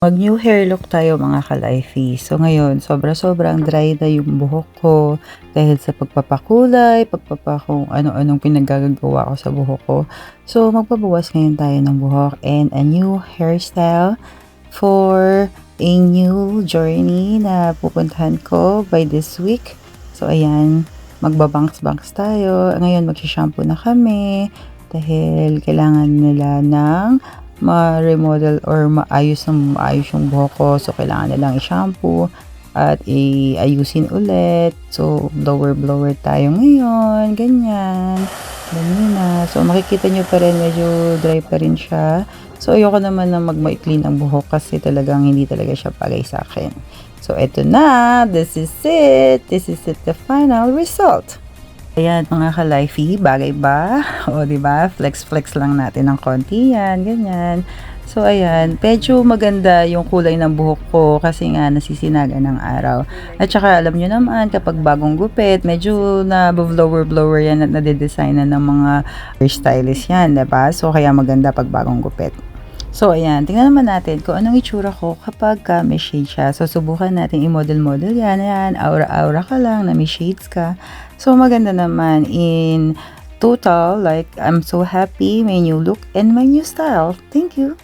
Mag-new hair look tayo mga ka-lifey. So ngayon, sobra-sobrang dry na yung buhok ko dahil sa pagpapakulay, kung ano-anong pinaggagawa ko sa buhok ko. So magbabawas ngayon tayo ng buhok and a new hairstyle for a new journey na pupuntahan ko by this week. So ayan, magbabangs-bangs tayo. Ngayon magsha-shampoo na kami dahil kailangan nila ng ma-remodel or maayos yung buhok ko. So, kailangan nilang i-shampoo at i-ayusin ulit. So, blower tayo ngayon. Ganyan. Ganyan na. So, makikita nyo pa rin, medyo dry pa rin siya. So, ayoko naman na magmaikli ng buhok kasi talagang hindi talaga siya bagay sa akin. So, eto na. This is it. The final result. Ayan mga ka-lifey, bagay ba? O diba? Flex lang natin ng konti yan, ganyan. So ayan, medyo maganda yung kulay ng buhok ko kasi nga nasisinaga ng araw. At saka alam nyo naman kapag bagong gupit, medyo na blower yan at nade-design na ng mga hairstylist yan, diba? So kaya maganda pag bagong gupit. So, ayan. Tingnan naman natin kung anong itsura ko kapag may shade siya. So, subukan natin i-model yan. Ayan, aura-aura ka lang na may shades ka. So, maganda naman in total. Like, I'm so happy. My new look and my new style. Thank you.